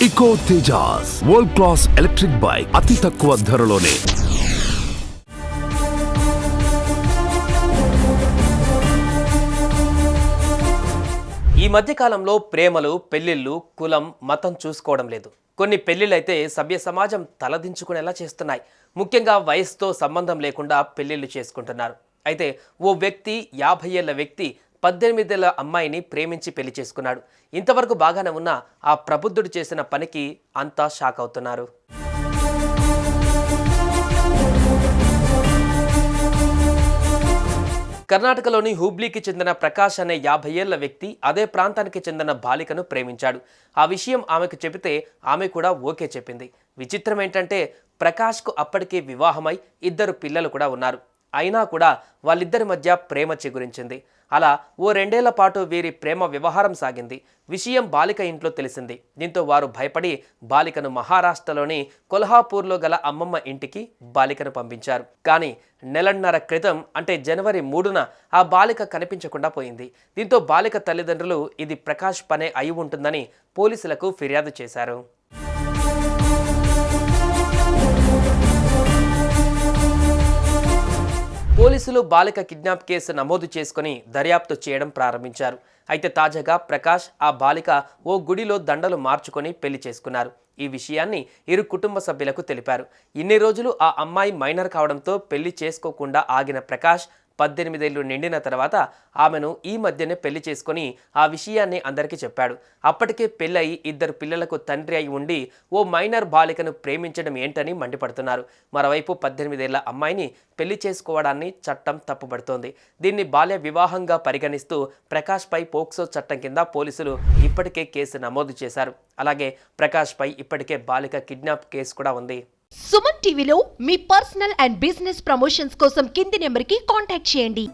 Eco Tejas world class electric bike అతి తక్కువ ధరలోనే. ఈ మధ్యకాలంలో ప్రేమలు, పెళ్లిళ్ళు, కులం, మతం చూసుకోవడం లేదు. కొన్ని పెళ్లిళ్ళైతే సభ్య సమాజం తలదించుకునేలా చేస్తున్నాయి. ముఖ్యంగా వయసుతో సంబంధం లేకుండా పెళ్లిళ్ళు చేసుకుంటున్నారు. అయితే ఓ వ్యక్తి 50 ఏళ్ల వ్యక్తి 18 ఏళ్ల అమ్మాయిని ప్రేమించి పెళ్లి చేసుకున్నాడు. ఇంతవరకు బాగానే ఉన్న ఆ ప్రబుద్ధుడు చేసిన పనికి అంతా షాక్ అవుతున్నారు. కర్ణాటకలోని హుబ్లీకి చెందిన ప్రకాష్ అనే 50 ఏళ్ల వ్యక్తి అదే ప్రాంతానికి చెందిన బాలికను ప్రేమించాడు. ఆ విషయం ఆమెకు చెబితే ఆమె కూడా ఓకే చెప్పింది. విచిత్రం ఏంటంటే ప్రకాష్కు అప్పటికే వివాహమై 2 పిల్లలు కూడా ఉన్నారు. అయినా కూడా వాళ్ళిద్దరి మధ్య ప్రేమ చిగురించింది. అలా ఓ 2 ఏళ్ల పాటు వీరి ప్రేమ వ్యవహారం సాగింది. విషయం బాలిక ఇంట్లో తెలిసింది. దీంతో వారు భయపడి బాలికను మహారాష్ట్రలోని కొల్హాపూర్లో గల అమ్మమ్మ ఇంటికి బాలికను పంపించారు. కానీ నెలన్నర క్రితం అంటే జనవరి 3న ఆ బాలిక కనిపించకుండా పోయింది. దీంతో బాలిక తల్లిదండ్రులు ఇది ప్రకాష్ పనే అయి ఉంటుందని పోలీసులకు ఫిర్యాదు చేశారు. పోలీసులు బాలిక కిడ్నాప్ కేసు నమోదు చేసుకుని దర్యాప్తు చేయడం ప్రారంభించారు. అయితే తాజాగా ప్రకాష్ ఆ బాలిక ఓ గుడిలో దండలు మార్చుకొని పెళ్లి చేసుకున్నారు. ఈ విషయాన్ని ఇరు కుటుంబ సభ్యులకు తెలిపారు. ఇన్ని రోజులు ఆ అమ్మాయి మైనర్ కావడంతో పెళ్లి చేసుకోకుండా ఆగిన ప్రకాష్ 18 ఏళ్లు నిండిన తర్వాత ఆమెను ఈ మధ్యనే పెళ్లి చేసుకుని ఆ విషయాన్ని అందరికీ చెప్పాడు. అప్పటికే పెళ్ళయి 2 పిల్లలకు తండ్రి అయి ఉండి ఓ మైనర్ బాలికను ప్రేమించడం ఏంటని మండిపడుతున్నారు. మరోవైపు 18 ఏళ్ల అమ్మాయిని పెళ్లి చేసుకోవడాన్ని చట్టం తప్పుపడుతోంది. దీన్ని బాల్య వివాహంగా పరిగణిస్తూ ప్రకాష్పై పోక్సో చట్టం కింద పోలీసులు ఇప్పటికే కేసు నమోదు చేశారు. అలాగే ప్రకాష్పై ఇప్పటికే బాలిక కిడ్నాప్ కేసు కూడా ఉంది. సుమన్ టీవీలో మీ పర్సనల్ అండ్ బిజినెస్ ప్రమోషన్స్ కోసం కింది నెంబర్కి కాంటాక్ట్ చేయండి.